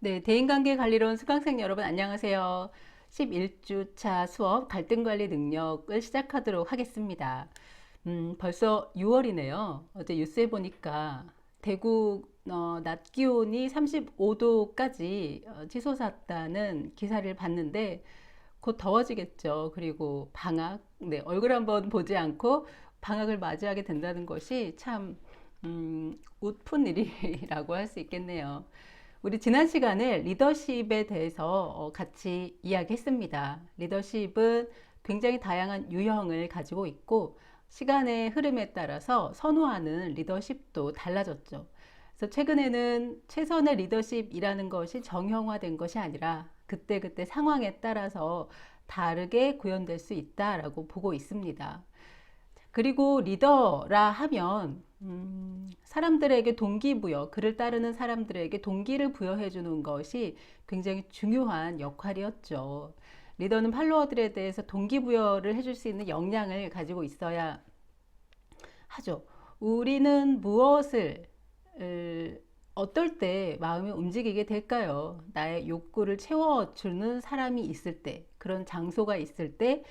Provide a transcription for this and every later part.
네, 대인관계 관리론 수강생 여러분 안녕하세요. 11주차 수업 갈등관리 능력을 시작하도록 하겠습니다. 벌써 6월이네요. 어제 뉴스에 보니까 대구 낮 기온이 35도까지 치솟았다는 기사를 봤는데 곧 더워지겠죠. 그리고 방학, 네, 얼굴 한번 보지 않고 방학을 맞이하게 된다는 것이 참 웃픈 일이라고 할 수 있겠네요. 우리 지난 시간에 리더십에 대해서 같이 이야기했습니다. 리더십은 굉장히 다양한 유형을 가지고 있고 시간의 흐름에 따라서 선호하는 리더십도 달라졌죠. 그래서 최근에는 최선의 리더십이라는 것이 정형화된 것이 아니라 그때그때 상황에 따라서 다르게 구현될 수 있다라고 보고 있습니다. 그리고 리더라 하면 사람들에게 동기부여, 그를 따르는 사람들에게 동기를 부여해 주는 것이 굉장히 중요한 역할이었죠. 리더는 팔로워들에 대해서 동기부여를 해줄 수 있는 역량을 가지고 있어야 하죠. 우리는 무엇을 어떨 때 마음이 움직이게 될까요? 나의 욕구를 채워주는 사람이 있을 때, 그런 장소가 있을 때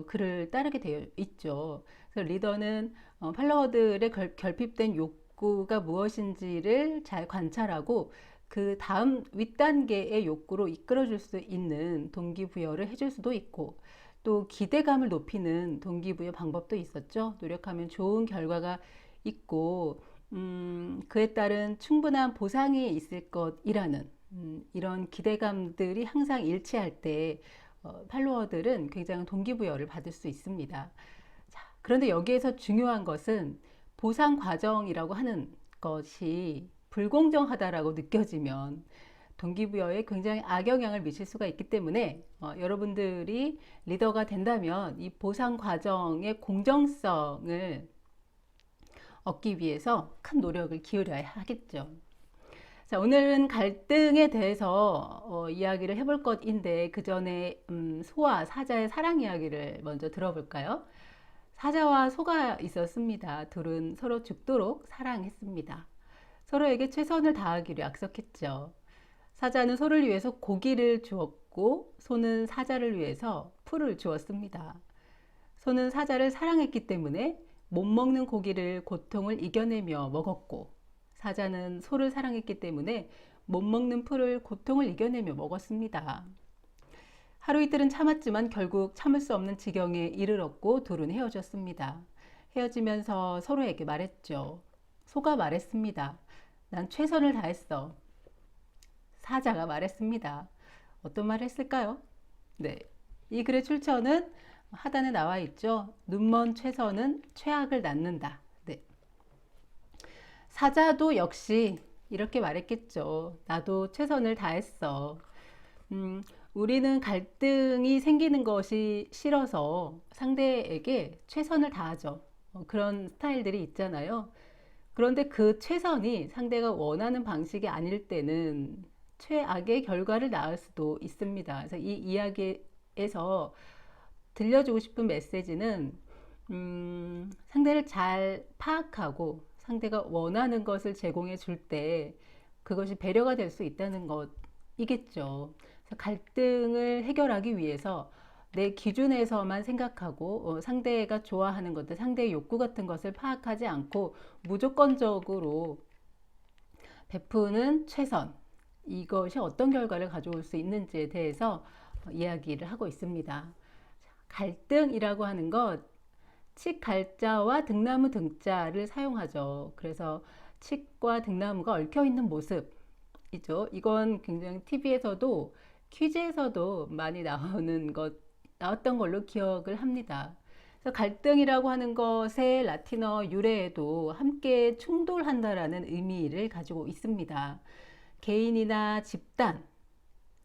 그를 따르게 되어 있죠. 그래서 리더는 팔로워들의 결핍된 욕구가 무엇인지를 잘 관찰하고 그 다음 윗단계의 욕구로 이끌어줄 수 있는 동기부여를 해줄 수도 있고 또 기대감을 높이는 동기부여 방법도 있었죠. 노력하면 좋은 결과가 있고 그에 따른 충분한 보상이 있을 것이라는 이런 기대감들이 항상 일치할 때 팔로워들은 굉장히 동기부여를 받을 수 있습니다. 자, 그런데 여기에서 중요한 것은 보상 과정이라고 하는 것이 불공정하다라고 느껴지면 동기부여에 굉장히 악영향을 미칠 수가 있기 때문에 여러분들이 리더가 된다면 이 보상 과정의 공정성을 얻기 위해서 큰 노력을 기울여야 하겠죠. 자, 오늘은 갈등에 대해서 이야기를 해볼 것인데 그 전에 소와 사자의 사랑 이야기를 먼저 들어볼까요? 사자와 소가 있었습니다. 둘은 서로 죽도록 사랑했습니다. 서로에게 최선을 다하기로 약속했죠. 사자는 소를 위해서 고기를 주었고 소는 사자를 위해서 풀을 주었습니다. 소는 사자를 사랑했기 때문에 못 먹는 고기를 고통을 이겨내며 먹었고 사자는 소를 사랑했기 때문에 못 먹는 풀을 고통을 이겨내며 먹었습니다. 하루 이틀은 참았지만 결국 참을 수 없는 지경에 이르렀고 둘은 헤어졌습니다. 헤어지면서 서로에게 말했죠. 소가 말했습니다. 난 최선을 다했어. 사자가 말했습니다. 어떤 말을 했을까요? 네. 이 글의 출처는 하단에 나와 있죠. 눈먼 최선은 최악을 낳는다. 네. 사자도 역시 이렇게 말했겠죠. 나도 최선을 다했어. 우리는 갈등이 생기는 것이 싫어서 상대에게 최선을 다하죠. 그런 스타일들이 있잖아요. 그런데 그 최선이 상대가 원하는 방식이 아닐 때는 최악의 결과를 낳을 수도 있습니다. 그래서 이 이야기에서 들려주고 싶은 메시지는 상대를 잘 파악하고 상대가 원하는 것을 제공해 줄 때 그것이 배려가 될 수 있다는 것이겠죠. 그래서 갈등을 해결하기 위해서 내 기준에서만 생각하고 상대가 좋아하는 것들, 상대의 욕구 같은 것을 파악하지 않고 무조건적으로 베푸는 최선, 이것이 어떤 결과를 가져올 수 있는지에 대해서 이야기를 하고 있습니다. 갈등이라고 하는 것, 칡갈자와 등나무 등자를 사용하죠. 그래서 칡과 등나무가 얽혀 있는 모습이죠. 이건 굉장히 TV에서도 퀴즈에서도 많이 나왔던 걸로 기억을 합니다. 그래서 갈등이라고 하는 것의 라틴어 유래에도 함께 충돌한다라는 의미를 가지고 있습니다. 개인이나 집단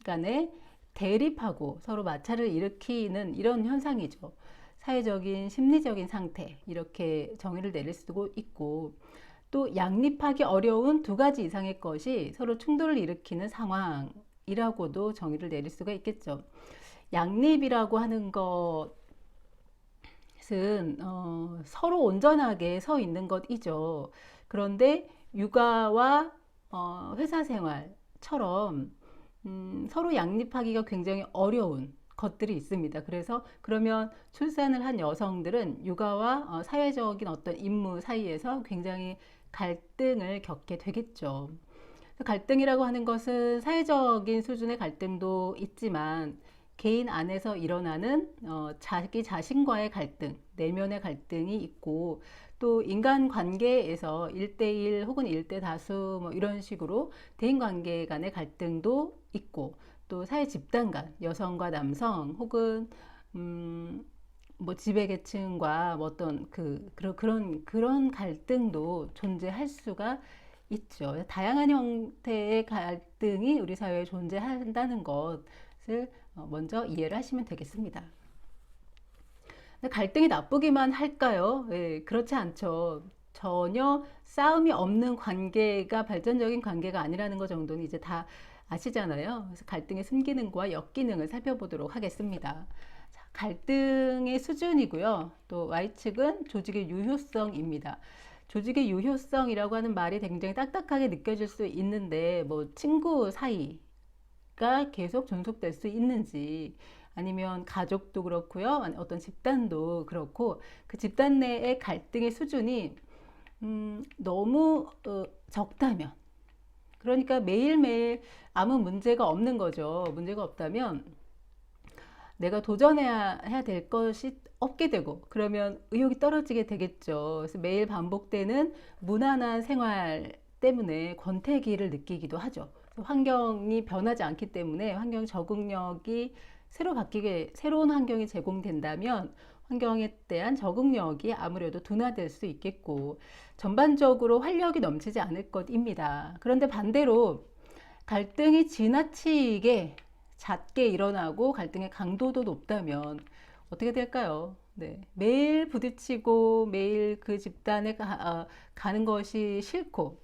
간에 대립하고 서로 마찰을 일으키는 이런 현상이죠. 사회적인, 심리적인 상태, 이렇게 정의를 내릴 수도 있고, 또 양립하기 어려운 두 가지 이상의 것이 서로 충돌을 일으키는 상황이라고도 정의를 내릴 수가 있겠죠. 양립이라고 하는 것은 서로 온전하게 서 있는 것이죠. 그런데 육아와 회사 생활처럼 서로 양립하기가 굉장히 어려운 것들이 있습니다. 그래서 그러면 출산을 한 여성들은 육아와 사회적인 어떤 임무 사이에서 굉장히 갈등을 겪게 되겠죠. 갈등이라고 하는 것은 사회적인 수준의 갈등도 있지만 개인 안에서 일어나는 자기 자신과의 갈등, 내면의 갈등이 있고 또 인간 관계에서 1대1 혹은 1대 다수 뭐 이런 식으로 대인 관계 간의 갈등도 있고 또 사회 집단 간 여성과 남성 혹은 음, 뭐 지배계층과 뭐 어떤 그런 갈등도 존재할 수가 있죠. 다양한 형태의 갈등이 우리 사회에 존재한다는 것을 먼저 이해를 하시면 되겠습니다. 근데 갈등이 나쁘기만 할까요? 예, 그렇지 않죠. 전혀 싸움이 없는 관계가 발전적인 관계가 아니라는 것 정도는 이제 다 아시잖아요. 그래서 갈등의 순기능과 역기능을 살펴보도록 하겠습니다. 자, 갈등의 수준이고요. 또 Y측은 조직의 유효성입니다. 조직의 유효성이라고 하는 말이 굉장히 딱딱하게 느껴질 수 있는데, 뭐, 친구 사이가 계속 존속될 수 있는지, 아니면 가족도 그렇고요. 어떤 집단도 그렇고, 그 집단 내의 갈등의 수준이, 너무 적다면, 그러니까 매일매일 아무 문제가 없는 거죠. 문제가 없다면, 내가 도전해야 될 것이 없게 되고 그러면 의욕이 떨어지게 되겠죠. 그래서 매일 반복되는 무난한 생활 때문에 권태기를 느끼기도 하죠. 환경이 변하지 않기 때문에 환경 적응력이 새로운 환경이 제공된다면 환경에 대한 적응력이 아무래도 둔화될 수 있겠고 전반적으로 활력이 넘치지 않을 것입니다. 그런데 반대로 갈등이 지나치게 잦게 일어나고 갈등의 강도도 높다면 어떻게 될까요? 네. 매일 부딪히고 매일 그 집단에 가는 것이 싫고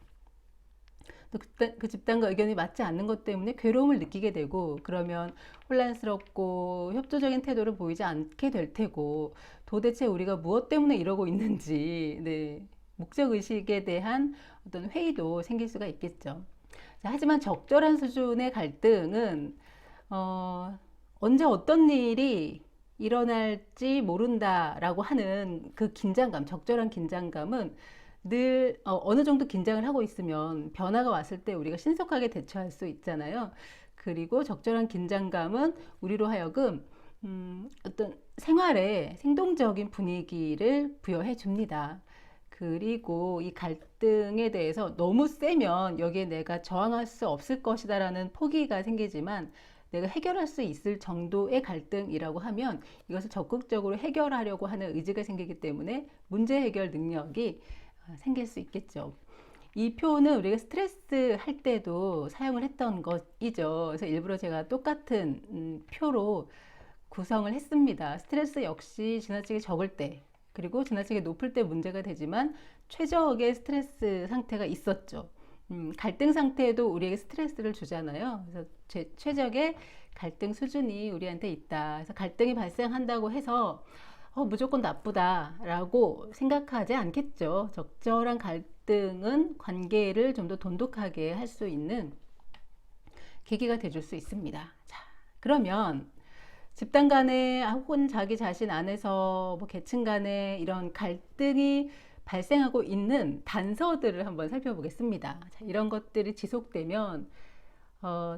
또 그 집단과 의견이 맞지 않는 것 때문에 괴로움을 느끼게 되고 그러면 혼란스럽고 협조적인 태도를 보이지 않게 될 테고 도대체 우리가 무엇 때문에 이러고 있는지 네. 목적 의식에 대한 어떤 회의도 생길 수가 있겠죠. 자, 하지만 적절한 수준의 갈등은 언제 어떤 일이 일어날지 모른다라고 하는 그 긴장감, 적절한 긴장감은 늘 어느 정도 긴장을 하고 있으면 변화가 왔을 때 우리가 신속하게 대처할 수 있잖아요. 그리고 적절한 긴장감은 우리로 하여금 어떤 생활에 생동적인 분위기를 부여해 줍니다. 그리고 이 갈등에 대해서 너무 세면 여기에 내가 저항할 수 없을 것이다라는 포기가 생기지만 내가 해결할 수 있을 정도의 갈등이라고 하면 이것을 적극적으로 해결하려고 하는 의지가 생기기 때문에 문제 해결 능력이 생길 수 있겠죠. 이 표는 우리가 스트레스 할 때도 사용을 했던 것이죠. 그래서 일부러 제가 똑같은 표로 구성을 했습니다. 스트레스 역시 지나치게 적을 때 그리고 지나치게 높을 때 문제가 되지만 최적의 스트레스 상태가 있었죠. 갈등 상태에도 우리에게 스트레스를 주잖아요. 그래서 최적의 갈등 수준이 우리한테 있다. 그래서 갈등이 발생한다고 해서 무조건 나쁘다라고 생각하지 않겠죠. 적절한 갈등은 관계를 좀 더 돈독하게 할 수 있는 계기가 돼줄 수 있습니다. 자, 그러면 집단 간에 혹은 자기 자신 안에서 뭐 계층 간에 이런 갈등이 발생하고 있는 단서들을 한번 살펴보겠습니다. 자, 이런 것들이 지속되면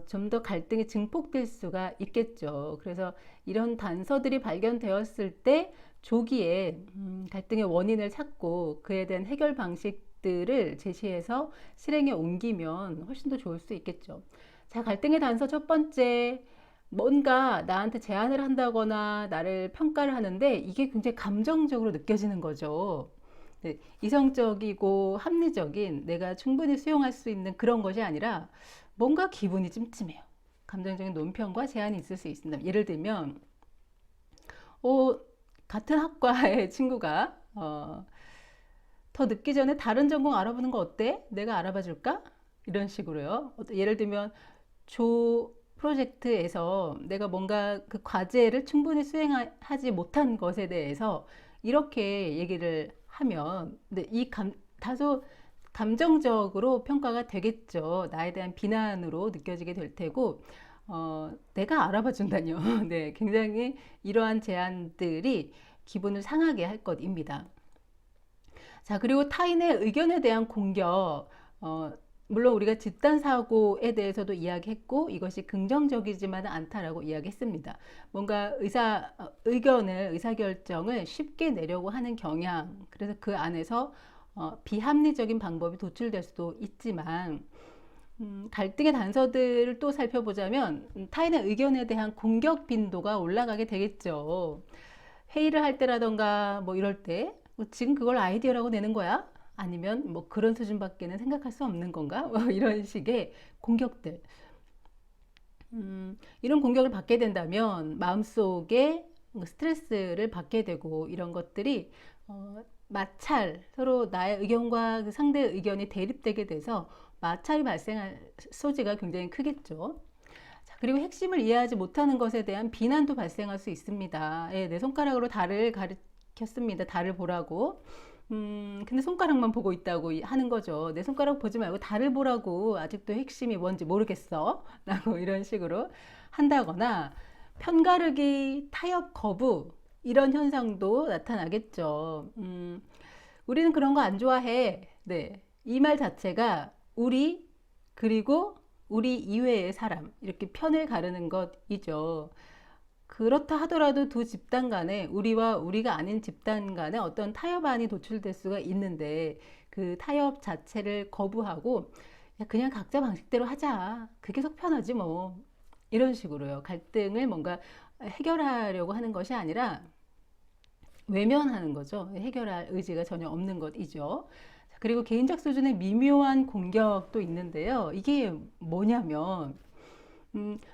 좀 더 갈등이 증폭될 수가 있겠죠. 그래서 이런 단서들이 발견되었을 때 조기에 갈등의 원인을 찾고 그에 대한 해결 방식들을 제시해서 실행에 옮기면 훨씬 더 좋을 수 있겠죠. 자, 갈등의 단서 첫 번째, 뭔가 나한테 제안을 한다거나 나를 평가를 하는데 이게 굉장히 감정적으로 느껴지는 거죠. 네, 이성적이고 합리적인 내가 충분히 수용할 수 있는 그런 것이 아니라 뭔가 기분이 찜찜해요. 감정적인 논평과 제안이 있을 수 있습니다. 예를 들면 어, 같은 학과의 친구가 더 늦기 전에 다른 전공 알아보는 거 어때? 내가 알아봐 줄까? 이런 식으로요. 예를 들면 조 프로젝트에서 내가 뭔가 그 과제를 충분히 수행하지 못한 것에 대해서 이렇게 얘기를 하면 근데 다소 감정적으로 평가가 되겠죠. 나에 대한 비난으로 느껴지게 될 테고, 내가 알아봐 준다뇨. 네, 굉장히 이러한 제안들이 기분을 상하게 할 것입니다. 자, 그리고 타인의 의견에 대한 공격, 어, 물론 우리가 집단 사고에 대해서도 이야기했고 이것이 긍정적이지만은 않다라고 이야기했습니다. 뭔가 의견을 의사결정을 쉽게 내려고 하는 경향, 그래서 그 안에서 비합리적인 방법이 도출될 수도 있지만 갈등의 단서들을 또 살펴보자면 타인의 의견에 대한 공격 빈도가 올라가게 되겠죠. 회의를 할 때라던가 뭐 이럴 때 지금 그걸 아이디어라고 내는 거야? 아니면 뭐 그런 수준밖에는 생각할 수 없는 건가? 뭐 이런 식의 공격들. 이런 공격을 받게 된다면 마음속에 스트레스를 받게 되고 이런 것들이 마찰, 서로 나의 의견과 그 상대의 의견이 대립되게 돼서 마찰이 발생할 소지가 굉장히 크겠죠. 자, 그리고 핵심을 이해하지 못하는 것에 대한 비난도 발생할 수 있습니다. 예, 내 손가락으로 달을 가리켰습니다. 달을 보라고. 근데 손가락만 보고 있다고 하는 거죠. 내 손가락 보지 말고 달을 보라고. 아직도 핵심이 뭔지 모르겠어. 라고 이런 식으로 한다거나 편가르기, 타협 거부 이런 현상도 나타나겠죠. 우리는 그런 거 안 좋아해. 네. 이 말 자체가 우리 그리고 우리 이외의 사람 이렇게 편을 가르는 것이죠. 그렇다 하더라도 두 집단 간에 우리와 우리가 아닌 집단 간에 어떤 타협안이 도출될 수가 있는데 그 타협 자체를 거부하고 그냥 각자 방식대로 하자. 그게 속 편하지 뭐. 이런 식으로요. 갈등을 뭔가 해결하려고 하는 것이 아니라 외면하는 거죠. 해결할 의지가 전혀 없는 것이죠. 그리고 개인적 수준의 미묘한 공격도 있는데요. 이게 뭐냐면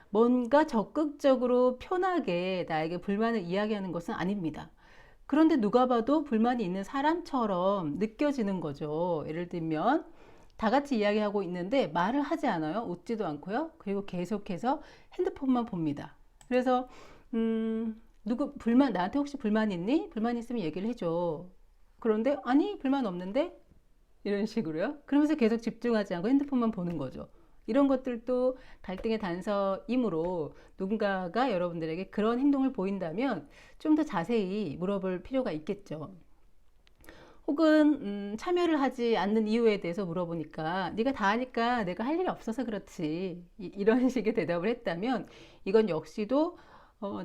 뭔가 적극적으로 편하게 나에게 불만을 이야기하는 것은 아닙니다. 그런데 누가 봐도 불만이 있는 사람처럼 느껴지는 거죠. 예를 들면 다 같이 이야기하고 있는데 말을 하지 않아요. 웃지도 않고요. 그리고 계속해서 핸드폰만 봅니다. 그래서 나한테 혹시 불만 있니? 불만 있으면 얘기를 해줘. 그런데 아니 불만 없는데 이런 식으로요. 그러면서 계속 집중하지 않고 핸드폰만 보는 거죠. 이런 것들도 갈등의 단서이므로 누군가가 여러분들에게 그런 행동을 보인다면 좀 더 자세히 물어볼 필요가 있겠죠. 혹은 참여를 하지 않는 이유에 대해서 물어보니까 네가 다 하니까 내가 할 일이 없어서 그렇지 이런 식의 대답을 했다면 이건 역시도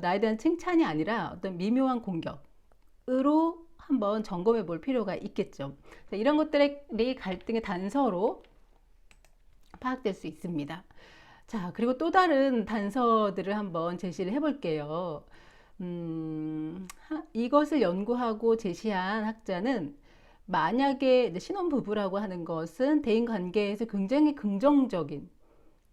나에 대한 칭찬이 아니라 어떤 미묘한 공격으로 한번 점검해 볼 필요가 있겠죠. 이런 것들이 갈등의 단서로 파악될 수 있습니다. 자, 그리고 또 다른 단서들을 한번 제시를 해볼게요. 이것을 연구하고 제시한 학자는 만약에 신혼부부라고 하는 것은 대인관계에서 굉장히 긍정적인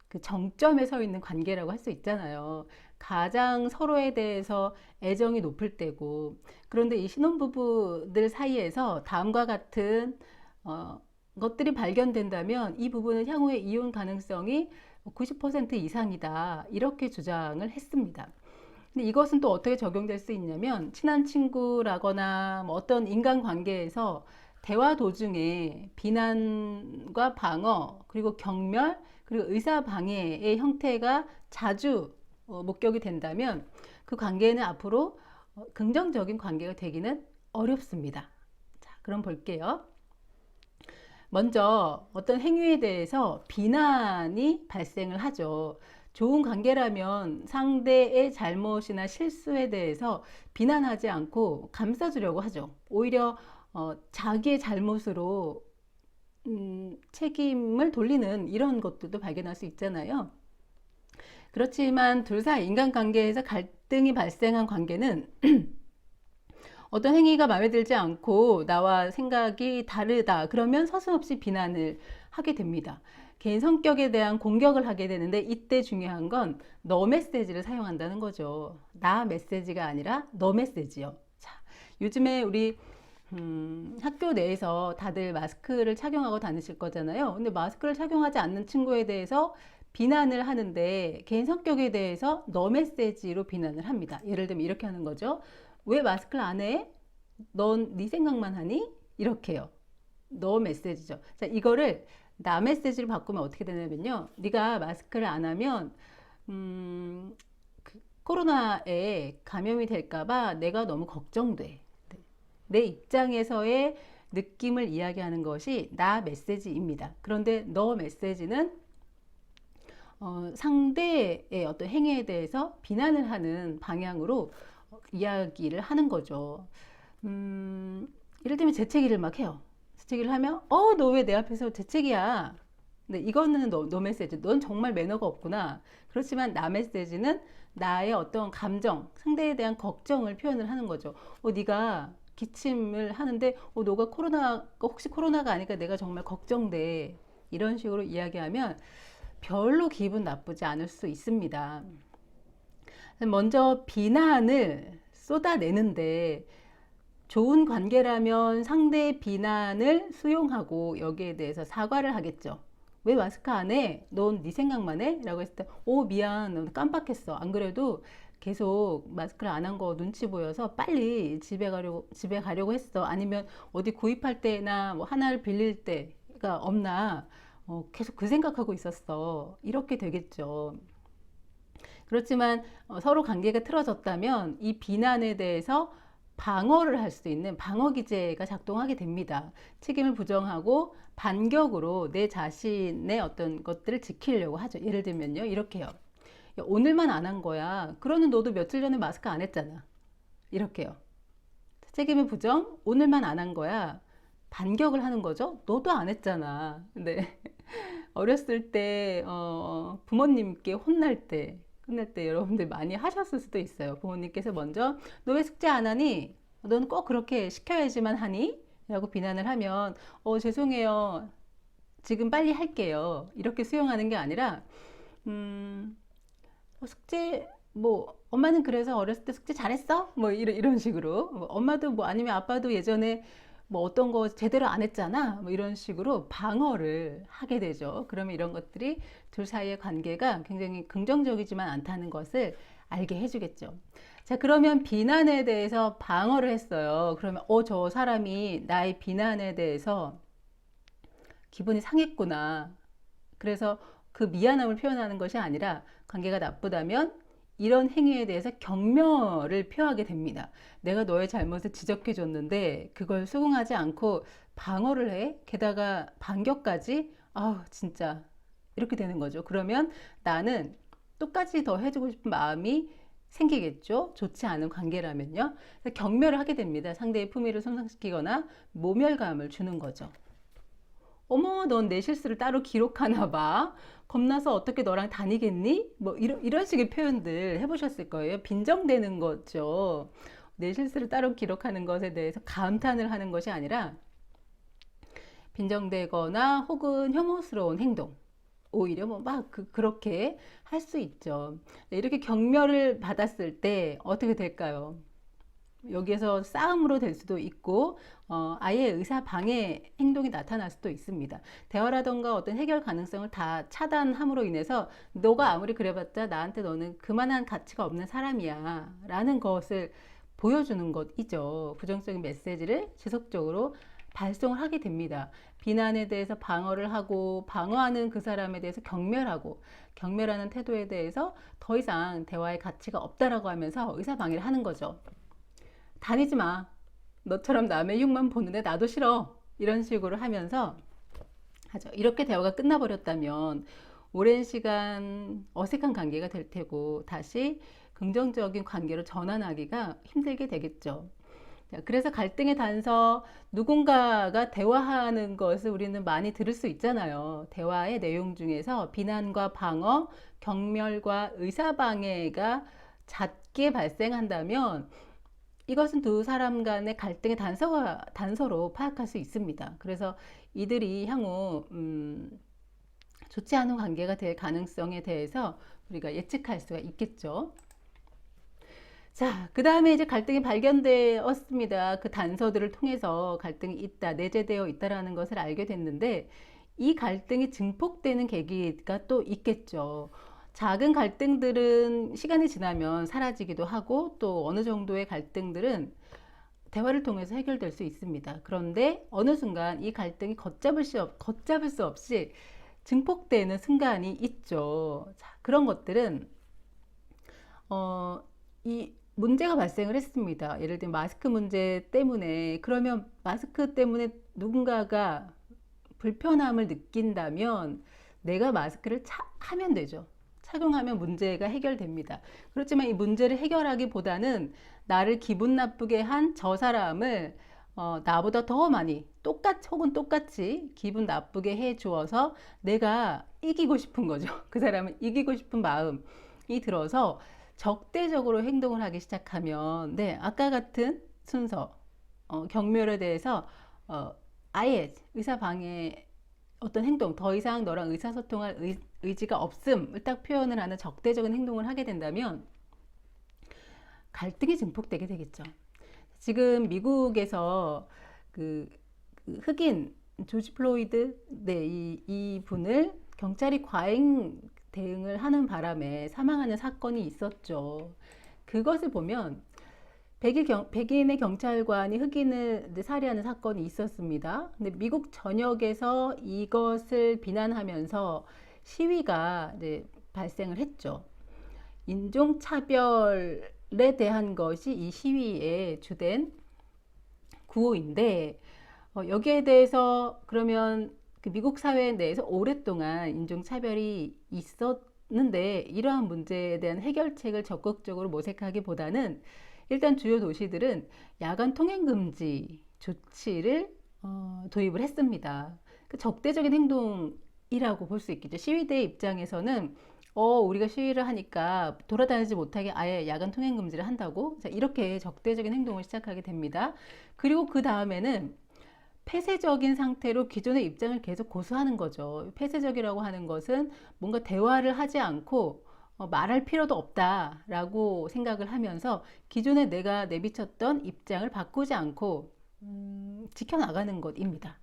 그 정점에 서 있는 관계라고 할 수 있잖아요. 가장 서로에 대해서 애정이 높을 때고 그런데 이 신혼부부들 사이에서 다음과 같은 것들이 발견된다면 이 부부는 향후에 이혼 가능성이 90% 이상이다 이렇게 주장을 했습니다. 근데 이것은 또 어떻게 적용될 수 있냐면 친한 친구라거나 뭐 어떤 인간관계에서 대화 도중에 비난과 방어 그리고 경멸 그리고 의사방해의 형태가 자주 목격이 된다면 그 관계는 앞으로 긍정적인 관계가 되기는 어렵습니다. 자, 그럼 볼게요. 먼저 어떤 행위에 대해서 비난이 발생을 하죠. 좋은 관계라면 상대의 잘못이나 실수에 대해서 비난하지 않고 감싸주려고 하죠. 오히려 자기의 잘못으로 책임을 돌리는 이런 것들도 발견할 수 있잖아요. 그렇지만 둘 사이 인간관계에서 갈등이 발생한 관계는 어떤 행위가 마음에 들지 않고 나와 생각이 다르다 그러면 서슴없이 비난을 하게 됩니다. 개인 성격에 대한 공격을 하게 되는데 이때 중요한 건 너 메시지를 사용한다는 거죠. 나 메시지가 아니라 너 메시지요. 자, 요즘에 우리 학교 내에서 다들 마스크를 착용하고 다니실 거잖아요. 근데 마스크를 착용하지 않는 친구에 대해서 비난을 하는데 개인 성격에 대해서 너 메시지로 비난을 합니다. 예를 들면 이렇게 하는 거죠. 왜 마스크를 안 해? 넌 네 생각만 하니? 이렇게요. 너 메시지죠. 자, 이거를 나 메시지로 바꾸면 어떻게 되냐면요. 네가 마스크를 안 하면 코로나에 감염이 될까봐 내가 너무 걱정돼. 내 입장에서의 느낌을 이야기하는 것이 나 메시지입니다. 그런데 너 메시지는 상대의 어떤 행위에 대해서 비난을 하는 방향으로 이야기를 하는 거죠. 예를 들면 재채기를 막 해요. 재채기를 하면 너 왜 내 앞에서 재채기야? 근데 이거는 너 메시지. 넌 정말 매너가 없구나. 그렇지만 나 메시지는 나의 어떤 감정, 상대에 대한 걱정을 표현을 하는 거죠. 네가 기침을 하는데 너가 혹시 코로나가 아닐까 내가 정말 걱정돼. 이런 식으로 이야기하면 별로 기분 나쁘지 않을 수 있습니다. 먼저 비난을 쏟아내는데 좋은 관계라면 상대의 비난을 수용하고 여기에 대해서 사과를 하겠죠. 왜 마스크 안 해? 넌 네 생각만 해? 라고 했을 때 미안, 넌 깜빡했어. 안 그래도 계속 마스크를 안 한 거 눈치 보여서 빨리 집에 가려고 했어. 아니면 어디 구입할 때나 뭐 하나를 빌릴 때가 없나? 계속 그 생각하고 있었어. 이렇게 되겠죠. 그렇지만 서로 관계가 틀어졌다면 이 비난에 대해서 방어를 할 수 있는 방어 기제가 작동하게 됩니다. 책임을 부정하고 반격으로 내 자신의 어떤 것들을 지키려고 하죠. 예를 들면요, 이렇게요. 야, 오늘만 안 한 거야. 그러는 너도 며칠 전에 마스크 안 했잖아. 이렇게요. 책임을 부정, 오늘만 안 한 거야. 반격을 하는 거죠. 너도 안 했잖아. 근데 어렸을 때 부모님께 혼날 때 여러분들 많이 하셨을 수도 있어요. 부모님께서 먼저 너 왜 숙제 안 하니? 너는 꼭 그렇게 시켜야지만 하니? 라고 비난을 하면 죄송해요. 지금 빨리 할게요. 이렇게 수용하는 게 아니라 숙제 뭐 엄마는 그래서 어렸을 때 숙제 잘했어? 뭐 이런 식으로 뭐 엄마도 뭐 아니면 아빠도 예전에 뭐 어떤 거 제대로 안 했잖아. 뭐 이런 식으로 방어를 하게 되죠. 그러면 이런 것들이 둘 사이의 관계가 굉장히 긍정적이지만 않다는 것을 알게 해주겠죠. 자, 그러면 비난에 대해서 방어를 했어요. 그러면 저 사람이 나의 비난에 대해서 기분이 상했구나. 그래서 그 미안함을 표현하는 것이 아니라 관계가 나쁘다면 이런 행위에 대해서 경멸을 표하게 됩니다. 내가 너의 잘못을 지적해 줬는데 그걸 수긍하지 않고 방어를 해? 게다가 반격까지? 진짜 이렇게 되는 거죠. 그러면 나는 똑같이 더 해주고 싶은 마음이 생기겠죠. 좋지 않은 관계라면요. 경멸을 하게 됩니다. 상대의 품위를 손상시키거나 모멸감을 주는 거죠. 어머, 넌 내 실수를 따로 기록하나 봐. 겁나서 어떻게 너랑 다니겠니? 뭐 이런 식의 표현들 해보셨을 거예요. 빈정대는 거죠. 내 실수를 따로 기록하는 것에 대해서 감탄을 하는 것이 아니라 빈정대거나 혹은 혐오스러운 행동. 오히려 뭐 막 그렇게 할 수 있죠. 이렇게 경멸을 받았을 때 어떻게 될까요? 여기에서 싸움으로 될 수도 있고 아예 의사 방해 행동이 나타날 수도 있습니다. 대화라던가 어떤 해결 가능성을 다 차단함으로 인해서 너가 아무리 그래봤자 나한테 너는 그만한 가치가 없는 사람이야 라는 것을 보여주는 것이죠. 부정적인 메시지를 지속적으로 발송을 하게 됩니다. 비난에 대해서 방어를 하고 방어하는 그 사람에 대해서 경멸하는 태도에 대해서 더 이상 대화의 가치가 없다라고 하면서 의사 방해를 하는 거죠. 다니지 마. 너처럼 남의 흉만 보는데 나도 싫어. 이런 식으로 하면서 하죠. 이렇게 대화가 끝나버렸다면 오랜 시간 어색한 관계가 될 테고 다시 긍정적인 관계로 전환하기가 힘들게 되겠죠. 그래서 갈등의 단서, 누군가가 대화하는 것을 우리는 많이 들을 수 있잖아요. 대화의 내용 중에서 비난과 방어, 경멸과 의사방해가 잦게 발생한다면 이것은 두 사람 간의 갈등의 단서로 파악할 수 있습니다. 그래서 이들이 향후 좋지 않은 관계가 될 가능성에 대해서 우리가 예측할 수가 있겠죠. 자, 그 다음에 이제 갈등이 발견되었습니다. 그 단서들을 통해서 갈등이 있다, 내재되어 있다라는 것을 알게 됐는데 이 갈등이 증폭되는 계기가 또 있겠죠. 작은 갈등들은 시간이 지나면 사라지기도 하고 또 어느 정도의 갈등들은 대화를 통해서 해결될 수 있습니다. 그런데 어느 순간 이 갈등이 걷잡을 수 없이 증폭되는 순간이 있죠. 자, 그런 것들은 이 문제가 발생을 했습니다. 예를 들면 마스크 문제 때문에, 그러면 마스크 때문에 누군가가 불편함을 느낀다면 내가 마스크를 하면 되죠. 착용하면 문제가 해결됩니다. 그렇지만 이 문제를 해결하기보다는 나를 기분 나쁘게 한 저 사람을 나보다 더 많이 똑같이 기분 나쁘게 해 주어서 내가 이기고 싶은 거죠. 그 사람을 이기고 싶은 마음이 들어서 적대적으로 행동을 하기 시작하면, 네, 아까 같은 순서, 경멸에 대해서 아예 의사 방해 어떤 행동, 더 이상 너랑 의사소통할 의지가 없음을 딱 표현을 하는 적대적인 행동을 하게 된다면 갈등이 증폭되게 되겠죠. 지금 미국에서 그 흑인 조지 플로이드, 네, 이 분을 경찰이 과잉 대응을 하는 바람에 사망하는 사건이 있었죠. 그것을 보면 백인의 경찰관이 흑인을 살해하는 사건이 있었습니다. 근데 미국 전역에서 이것을 비난하면서 시위가 발생을 했죠. 인종차별에 대한 것이 이 시위의 주된 구호인데, 여기에 대해서 그러면 그 미국 사회 내에서 오랫동안 인종차별이 있었는데 이러한 문제에 대한 해결책을 적극적으로 모색하기보다는 일단 주요 도시들은 야간 통행금지 조치를 도입을 했습니다. 그 적대적인 행동이라고 볼 수 있겠죠. 시위대 입장에서는 우리가 시위를 하니까 돌아다니지 못하게 아예 야간 통행금지를 한다고? 자, 이렇게 적대적인 행동을 시작하게 됩니다. 그리고 그 다음에는 폐쇄적인 상태로 기존의 입장을 계속 고수하는 거죠. 폐쇄적이라고 하는 것은 뭔가 대화를 하지 않고 말할 필요도 없다라고 생각을 하면서 기존에 내가 내비쳤던 입장을 바꾸지 않고 지켜나가는 것입니다.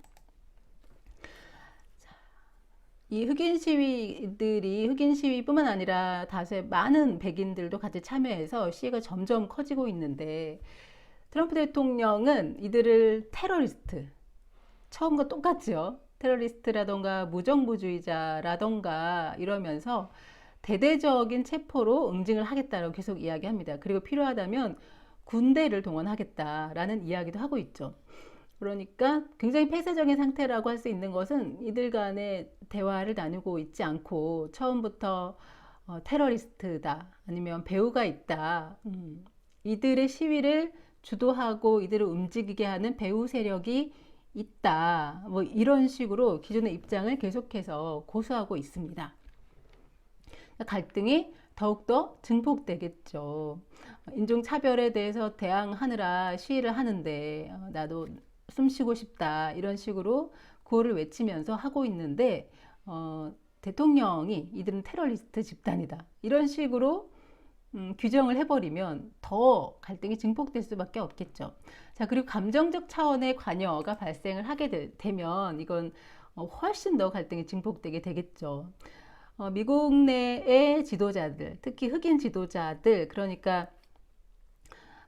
이 흑인 시위뿐만 아니라 다수의 많은 백인들도 같이 참여해서 시위가 점점 커지고 있는데, 트럼프 대통령은 이들을 테러리스트, 처음과 똑같죠. 테러리스트라던가 무정부주의자라던가 이러면서 대대적인 체포로 응징을 하겠다라고 계속 이야기합니다. 그리고 필요하다면 군대를 동원하겠다라는 이야기도 하고 있죠. 그러니까 굉장히 폐쇄적인 상태라고 할 수 있는 것은 이들 간의 대화를 나누고 있지 않고 처음부터 테러리스트다, 아니면 배후가 있다, 이들의 시위를 주도하고 이들을 움직이게 하는 배후 세력이 있다, 뭐 이런 식으로 기존의 입장을 계속해서 고수하고 있습니다. 갈등이 더욱더 증폭되겠죠. 인종차별에 대해서 대항하느라 시위를 하는데 나도 숨 쉬고 싶다, 이런 식으로 구호를 외치면서 하고 있는데 대통령이 이들은 테러리스트 집단이다, 이런 식으로 규정을 해버리면 더 갈등이 증폭될 수밖에 없겠죠. 자, 그리고 감정적 차원의 관여가 발생을 하게 되면 이건 훨씬 더 갈등이 증폭되게 되겠죠. 미국 내의 지도자들, 특히 흑인 지도자들, 그러니까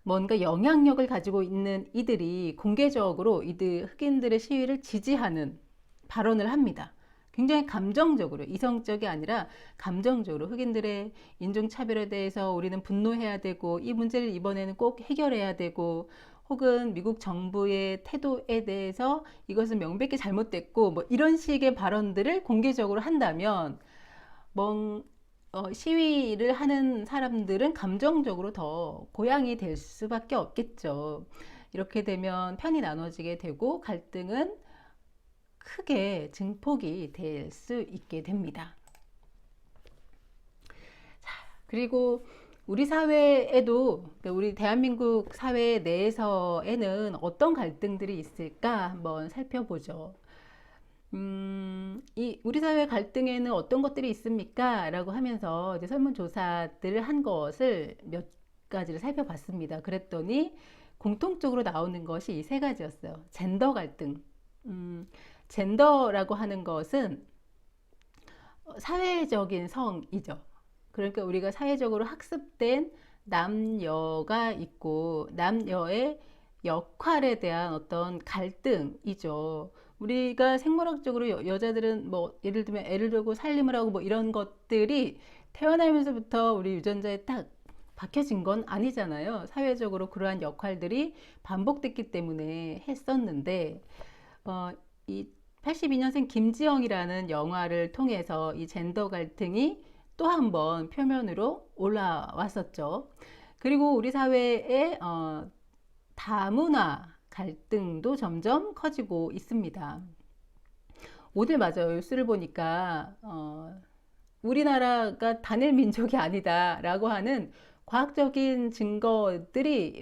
뭔가 영향력을 가지고 있는 이들이 공개적으로 이들 흑인들의 시위를 지지하는 발언을 합니다. 굉장히 감정적으로, 이성적이 아니라 감정적으로 흑인들의 인종차별에 대해서 우리는 분노해야 되고 이 문제를 이번에는 꼭 해결해야 되고, 혹은 미국 정부의 태도에 대해서 이것은 명백히 잘못됐고, 뭐 이런 식의 발언들을 공개적으로 한다면 시위를 하는 사람들은 감정적으로 더 고양이 될 수밖에 없겠죠. 이렇게 되면 편이 나눠지게 되고 갈등은 크게 증폭이 될 수 있게 됩니다. 자, 그리고 우리 사회에도, 그러니까 우리 대한민국 사회 내에서에는 어떤 갈등들이 있을까 한번 살펴보죠. 우리 사회 갈등에는 어떤 것들이 있습니까? 라고 하면서 이제 설문조사들을 한 것을 몇 가지를 살펴봤습니다. 그랬더니 공통적으로 나오는 것이 이 세 가지였어요. 젠더 갈등. 젠더라고 하는 것은 사회적인 성이죠. 그러니까 우리가 사회적으로 학습된 남녀가 있고 남녀의 역할에 대한 어떤 갈등이죠. 우리가 생물학적으로 여자들은 뭐 예를 들면 애를 두고 살림을 하고 뭐 이런 것들이 태어나면서부터 우리 유전자에 딱 박혀진 건 아니잖아요. 사회적으로 그러한 역할들이 반복됐기 때문에 했었는데, 어, 이 82년생 김지영이라는 영화를 통해서 이 젠더 갈등이 또 한 번 표면으로 올라왔었죠. 그리고 우리 사회의 다문화 갈등도 점점 커지고 있습니다. 오늘 맞아요. 뉴스를 보니까 우리나라가 단일 민족이 아니다라고 하는 과학적인 증거들이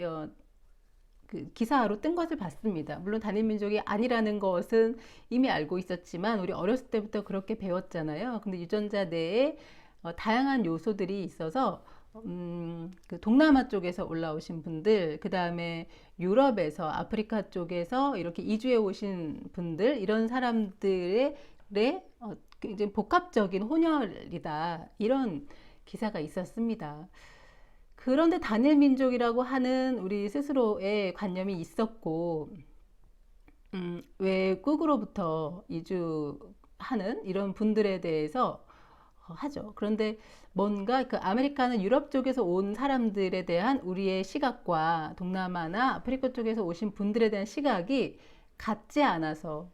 그 기사로 뜬 것을 봤습니다. 물론 단일 민족이 아니라는 것은 이미 알고 있었지만 우리 어렸을 때부터 그렇게 배웠잖아요. 근데 유전자 내에 다양한 요소들이 있어서 그 동남아 쪽에서 올라오신 분들, 그 다음에 유럽에서, 아프리카 쪽에서 이렇게 이주해 오신 분들, 이런 사람들의 굉장히 복합적인 혼혈이다. 이런 기사가 있었습니다. 그런데 단일 민족이라고 하는 우리 스스로의 관념이 있었고, 외국으로부터 이주하는 이런 분들에 대해서 하죠. 그런데 뭔가 그 아메리카는 유럽 쪽에서 온 사람들에 대한 우리의 시각과 동남아나 아프리카 쪽에서 오신 분들에 대한 시각이 같지 않아서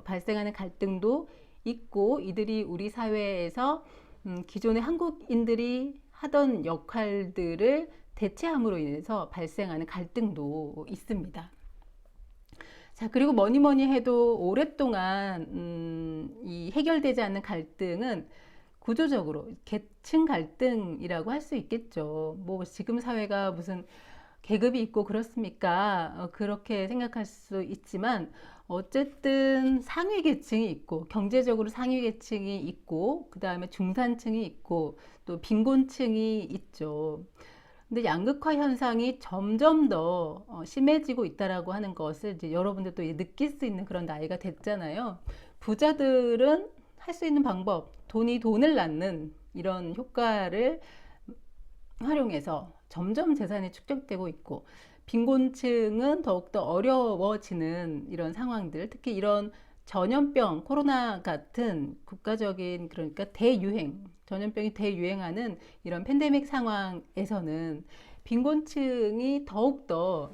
발생하는 갈등도 있고, 이들이 우리 사회에서 기존의 한국인들이 하던 역할들을 대체함으로 인해서 발생하는 갈등도 있습니다. 자, 그리고 뭐니 뭐니 해도 오랫동안 이 해결되지 않는 갈등은 구조적으로 계층 갈등이라고 할 수 있겠죠. 뭐 지금 사회가 무슨 계급이 있고 그렇습니까? 그렇게 생각할 수 있지만 어쨌든 상위 계층이 있고 경제적으로 상위 계층이 있고 그 다음에 중산층이 있고 또 빈곤층이 있죠. 근데 양극화 현상이 점점 더 심해지고 있다라고 하는 것을 이제 여러분들도 느낄 수 있는 그런 나이가 됐잖아요. 부자들은 할 수 있는 방법, 돈이 돈을 낳는 이런 효과를 활용해서 점점 재산이 축적되고 있고, 빈곤층은 더욱더 어려워지는 이런 상황들, 특히 이런 전염병, 코로나 같은 국가적인, 그러니까 대유행, 전염병이 대유행하는 이런 팬데믹 상황에서는 빈곤층이 더욱더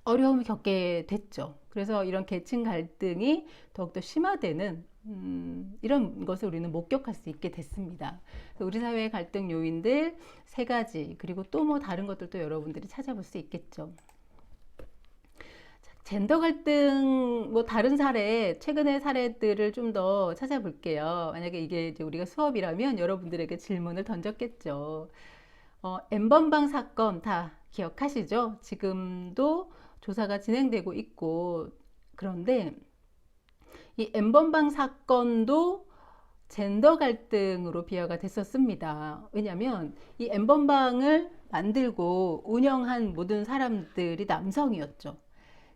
어려움을 겪게 됐죠. 그래서 이런 계층 갈등이 더욱더 심화되는 이런 것을 우리는 목격할 수 있게 됐습니다. 우리 사회의 갈등 요인들 세 가지, 그리고 또 뭐 다른 것들도 여러분들이 찾아볼 수 있겠죠. 젠더 갈등, 뭐 다른 사례, 최근의 사례들을 좀 더 찾아볼게요. 만약에 이게 이제 우리가 수업이라면 여러분들에게 질문을 던졌겠죠. N번방 사건 다 기억하시죠? 지금도 조사가 진행되고 있고, 그런데 이 N번방 사건도 젠더 갈등으로 비화가 됐었습니다. 왜냐하면 이 N번방을 만들고 운영한 모든 사람들이 남성이었죠.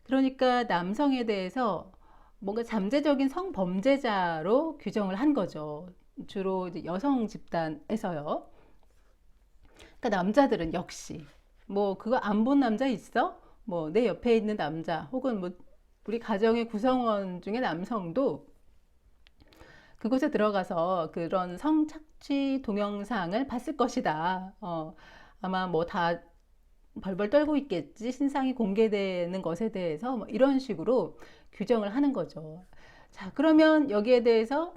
그러니까 남성에 대해서 뭔가 잠재적인 성범죄자로 규정을 한 거죠. 주로 이제 여성 집단에서요. 그러니까 남자들은 역시 뭐 그거 안 본 남자 있어? 뭐 내 옆에 있는 남자 혹은 뭐 우리 가정의 구성원 중에 남성도 그곳에 들어가서 그런 성착취 동영상을 봤을 것이다. 아마 뭐 다 벌벌 떨고 있겠지. 신상이 공개되는 것에 대해서 뭐 이런 식으로 규정을 하는 거죠. 자, 그러면 여기에 대해서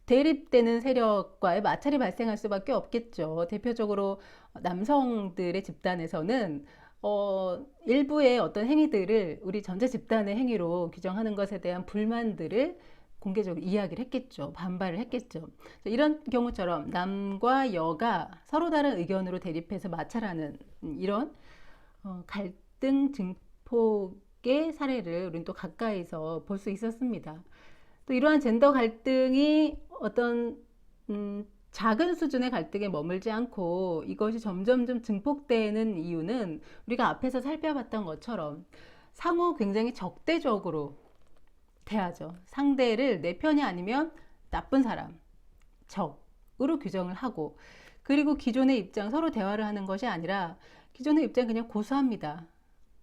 대립되는 세력과의 마찰이 발생할 수밖에 없겠죠. 대표적으로 남성들의 집단에서는 일부의 어떤 행위들을 우리 전체 집단의 행위로 규정하는 것에 대한 불만들을 공개적으로 이야기를 했겠죠. 반발을 했겠죠. 이런 경우처럼 남과 여가 서로 다른 의견으로 대립해서 마찰하는 이런 갈등 증폭의 사례를 우리는 또 가까이서 볼 수 있었습니다. 또 이러한 젠더 갈등이 어떤 작은 수준의 갈등에 머물지 않고 이것이 점점점 증폭되는 이유는 우리가 앞에서 살펴봤던 것처럼 상호 굉장히 적대적으로 대하죠. 상대를 내 편이 아니면 나쁜 사람, 적으로 규정을 하고, 그리고 기존의 입장 서로 대화를 하는 것이 아니라 기존의 입장 그냥 고수합니다.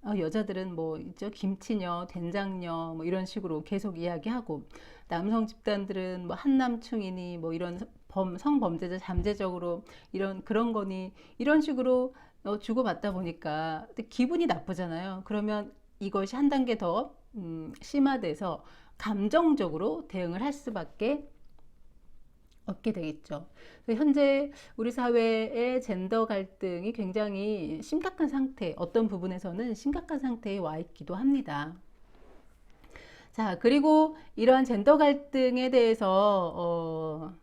여자들은 뭐 있죠, 김치녀, 된장녀 뭐 이런 식으로 계속 이야기하고, 남성 집단들은 뭐 한남충이니 뭐 이런 성범죄자 잠재적으로 이런 그런 거니 이런 식으로 주고받다 보니까 기분이 나쁘잖아요. 그러면 이것이 한 단계 더 심화돼서 감정적으로 대응을 할 수밖에 없게 되겠죠. 현재 우리 사회의 젠더 갈등이 굉장히 심각한 상태, 어떤 부분에서는 심각한 상태에 와 있기도 합니다. 자, 그리고 이러한 젠더 갈등에 대해서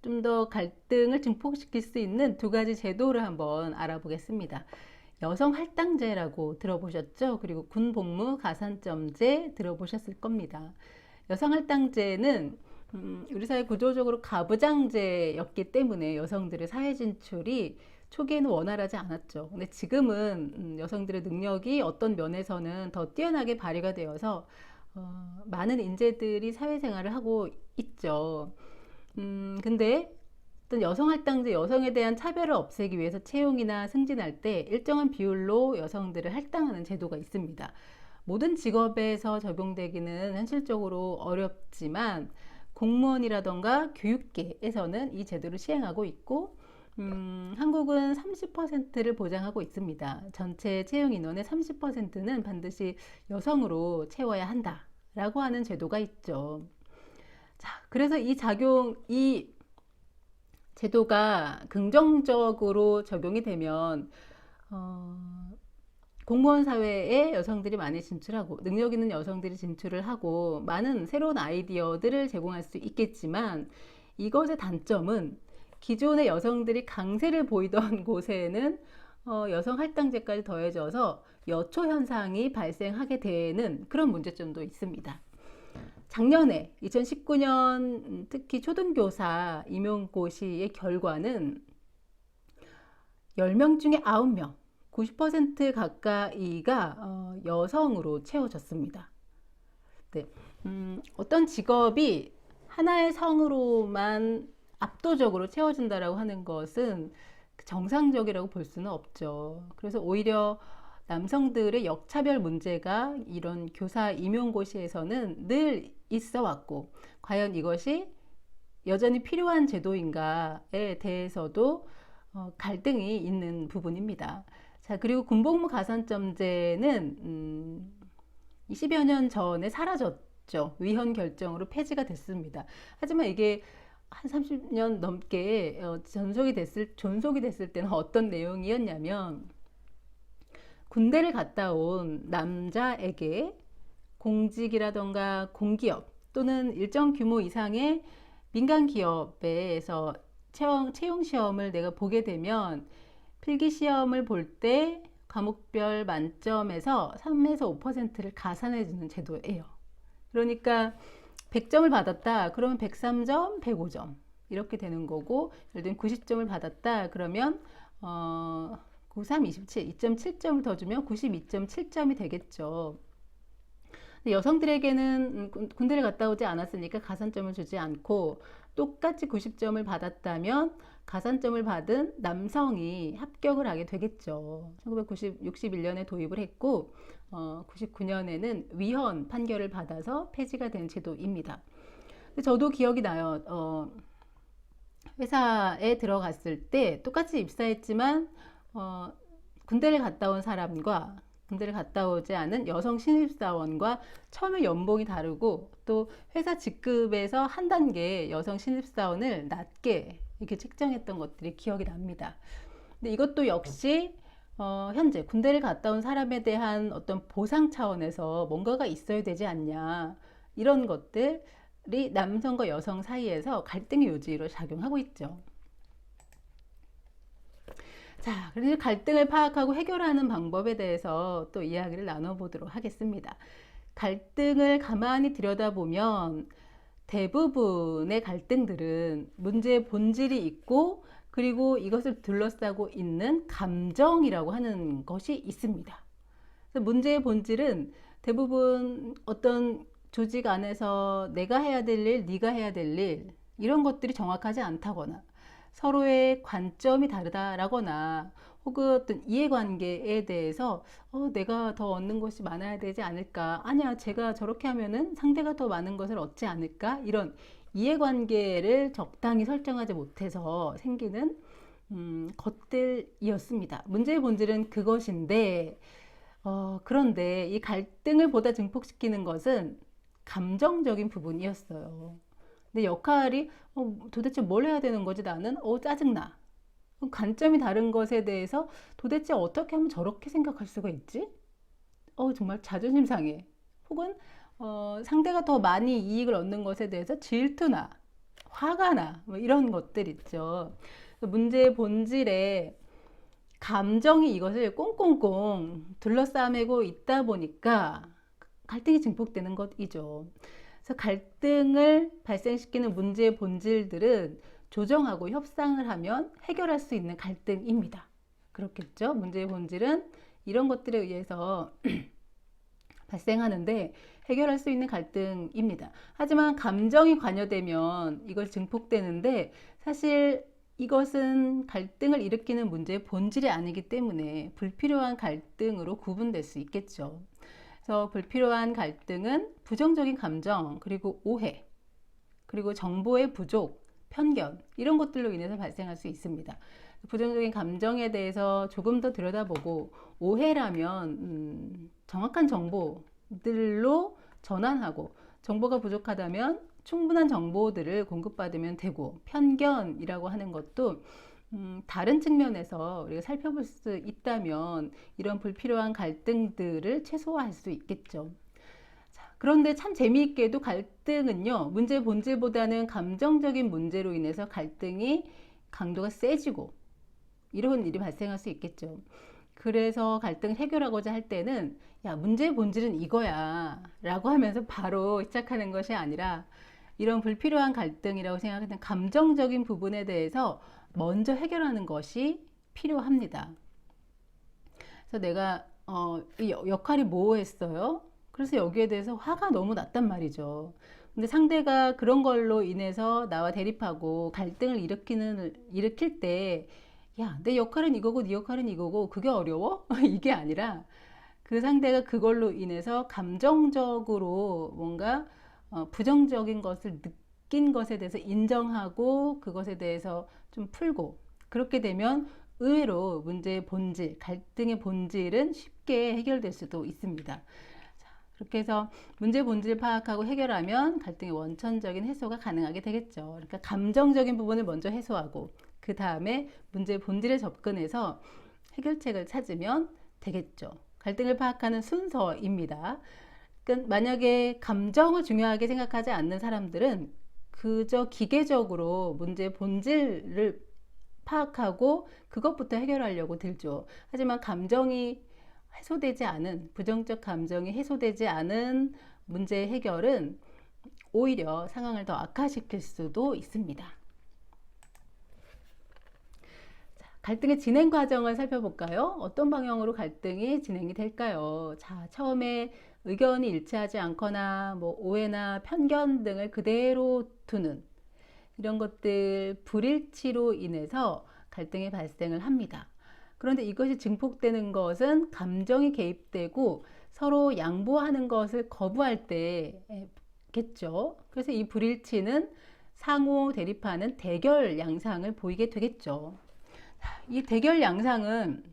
좀 더 갈등을 증폭시킬 수 있는 두 가지 제도를 한번 알아보겠습니다. 여성 할당제라고 들어보셨죠? 그리고 군복무 가산점제 들어보셨을 겁니다. 여성 할당제는 우리 사회 구조적으로 가부장제였기 때문에 여성들의 사회 진출이 초기에는 원활하지 않았죠. 근데 지금은 여성들의 능력이 어떤 면에서는 더 뛰어나게 발휘가 되어서 많은 인재들이 사회생활을 하고 있죠. 근데 어떤 여성 할당제, 여성에 대한 차별을 없애기 위해서 채용이나 승진할 때 일정한 비율로 여성들을 할당하는 제도가 있습니다. 모든 직업에서 적용되기는 현실적으로 어렵지만 공무원이라던가 교육계에서는 이 제도를 시행하고 있고, 한국은 30%를 보장하고 있습니다. 전체 채용 인원의 30%는 반드시 여성으로 채워야 한다라고 하는 제도가 있죠. 자, 그래서 이 제도가 긍정적으로 적용이 되면 공무원 사회에 여성들이 많이 진출하고 능력 있는 여성들이 진출을 하고 많은 새로운 아이디어들을 제공할 수 있겠지만, 이것의 단점은 기존의 여성들이 강세를 보이던 곳에는 여성 할당제까지 더해져서 여초 현상이 발생하게 되는 그런 문제점도 있습니다. 작년에 2019년 특히 초등교사 임용고시의 결과는 10명 중에 9명, 90% 가까이가 여성으로 채워졌습니다. 네. 어떤 직업이 하나의 성으로만 압도적으로 채워진다라고 하는 것은 정상적이라고 볼 수는 없죠. 그래서 오히려 남성들의 역차별 문제가 이런 교사 임용고시에서는 늘 있어 왔고, 과연 이것이 여전히 필요한 제도인가에 대해서도 갈등이 있는 부분입니다. 자, 그리고 군복무 가산점제는 20여 년 전에 사라졌죠. 위헌 결정으로 폐지가 됐습니다. 하지만 이게 한 30년 넘게 존속이 됐을 때는 어떤 내용이었냐면, 군대를 갔다 온 남자에게 공직이라던가 공기업 또는 일정 규모 이상의 민간 기업에서 채용 시험을 내가 보게 되면 필기 시험을 볼 때 과목별 만점에서 3에서 5%를 가산해 주는 제도예요. 그러니까 100점을 받았다 그러면 103점, 105점 이렇게 되는 거고, 예를 들면 90점을 받았다 그러면 93, 27, 2.7점을 더 주면 92.7점이 되겠죠. 여성들에게는 군대를 갔다 오지 않았으니까 가산점을 주지 않고, 똑같이 90점을 받았다면 가산점을 받은 남성이 합격을 하게 되겠죠. 1961년에 도입을 했고 99년에는 위헌 판결을 받아서 폐지가 된 제도입니다. 저도 기억이 나요. 회사에 들어갔을 때 똑같이 입사했지만 군대를 갔다 온 사람과 군대를 갔다 오지 않은 여성 신입사원과 처음에 연봉이 다르고, 또 회사 직급에서 한 단계 여성 신입사원을 낮게 이렇게 책정했던 것들이 기억이 납니다. 근데 이것도 역시 현재 군대를 갔다 온 사람에 대한 어떤 보상 차원에서 뭔가가 있어야 되지 않냐, 이런 것들이 남성과 여성 사이에서 갈등의 요지로 작용하고 있죠. 자, 그래서 갈등을 파악하고 해결하는 방법에 대해서 또 이야기를 나눠보도록 하겠습니다. 갈등을 가만히 들여다보면 대부분의 갈등들은 문제의 본질이 있고, 그리고 이것을 둘러싸고 있는 감정이라고 하는 것이 있습니다. 그래서 문제의 본질은 대부분 어떤 조직 안에서 내가 해야 될 일, 네가 해야 될 일, 이런 것들이 정확하지 않다거나 서로의 관점이 다르다라거나, 혹은 어떤 이해관계에 대해서 내가 더 얻는 것이 많아야 되지 않을까? 아니야, 제가 저렇게 하면은 상대가 더 많은 것을 얻지 않을까? 이런 이해관계를 적당히 설정하지 못해서 생기는 것들이었습니다. 문제의 본질은 그것인데, 그런데 이 갈등을 보다 증폭시키는 것은 감정적인 부분이었어요. 근데 역할이 도대체 뭘 해야 되는 거지 나는? 짜증나. 관점이 다른 것에 대해서 도대체 어떻게 하면 저렇게 생각할 수가 있지? 정말 자존심 상해. 혹은 상대가 더 많이 이익을 얻는 것에 대해서 질투나 화가 나. 뭐 이런 것들 있죠. 문제의 본질에 감정이 이것을 꽁꽁꽁 둘러싸매고 있다 보니까 갈등이 증폭되는 것이죠. 그래서 갈등을 발생시키는 문제의 본질들은 조정하고 협상을 하면 해결할 수 있는 갈등입니다. 그렇겠죠? 문제의 본질은 이런 것들에 의해서 발생하는데 해결할 수 있는 갈등입니다. 하지만 감정이 관여되면 이것이 증폭되는데 사실 이것은 갈등을 일으키는 문제의 본질이 아니기 때문에 불필요한 갈등으로 구분될 수 있겠죠. 그래서 불필요한 갈등은 부정적인 감정, 그리고 오해, 그리고 정보의 부족, 편견 이런 것들로 인해서 발생할 수 있습니다. 부정적인 감정에 대해서 조금 더 들여다보고 오해라면 정확한 정보들로 전환하고 정보가 부족하다면 충분한 정보들을 공급받으면 되고 편견이라고 하는 것도 다른 측면에서 우리가 살펴볼 수 있다면 이런 불필요한 갈등들을 최소화할 수 있겠죠. 그런데 참 재미있게도 갈등은요, 문제 본질보다는 감정적인 문제로 인해서 갈등이 강도가 세지고 이런 일이 발생할 수 있겠죠. 그래서 갈등을 해결하고자 할 때는 야, 문제의 본질은 이거야 라고 하면서 바로 시작하는 것이 아니라 이런 불필요한 갈등이라고 생각하는 감정적인 부분에 대해서 먼저 해결하는 것이 필요합니다. 그래서 내가 이 역할이 뭐했어요? 그래서 여기에 대해서 화가 너무 났단 말이죠. 근데 상대가 그런 걸로 인해서 나와 대립하고 갈등을 일으킬 때, 야, 내 역할은 이거고 네 역할은 이거고 그게 어려워? 이게 아니라 그 상대가 그걸로 인해서 감정적으로 뭔가 부정적인 것을 느낀 것에 대해서 인정하고 그것에 대해서 좀 풀고 그렇게 되면 의외로 문제의 본질, 갈등의 본질은 쉽게 해결될 수도 있습니다. 그렇게 해서 문제 본질을 파악하고 해결하면 갈등의 원천적인 해소가 가능하게 되겠죠. 그러니까 감정적인 부분을 먼저 해소하고 그 다음에 문제 본질에 접근해서 해결책을 찾으면 되겠죠. 갈등을 파악하는 순서입니다. 그러니까 만약에 감정을 중요하게 생각하지 않는 사람들은 그저 기계적으로 문제의 본질을 파악하고 그것부터 해결하려고 들죠. 하지만 감정이 해소되지 않은 부정적 감정이 해소되지 않은 문제 해결은 오히려 상황을 더 악화시킬 수도 있습니다. 자, 갈등의 진행 과정을 살펴볼까요? 어떤 방향으로 갈등이 진행이 될까요? 자, 처음에 의견이 일치하지 않거나 뭐 오해나 편견 등을 그대로 두는 이런 것들 불일치로 인해서 갈등이 발생을 합니다. 그런데 이것이 증폭되는 것은 감정이 개입되고 서로 양보하는 것을 거부할 때겠죠. 그래서 이 불일치는 상호 대립하는 대결 양상을 보이게 되겠죠. 이 대결 양상은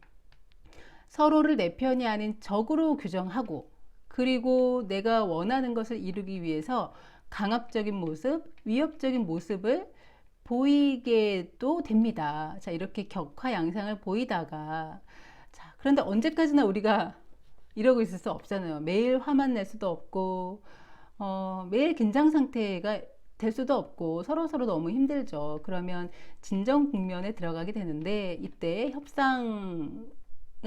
서로를 내 편이 아닌 적으로 규정하고 그리고 내가 원하는 것을 이루기 위해서 강압적인 모습, 위협적인 모습을 보이게도 됩니다. 자, 이렇게 격화 양상을 보이다가 자, 그런데 언제까지나 우리가 이러고 있을 수 없잖아요. 매일 화만 낼 수도 없고 매일 긴장 상태가 될 수도 없고 서로 너무 힘들죠. 그러면 진정 국면에 들어가게 되는데 이때 협상을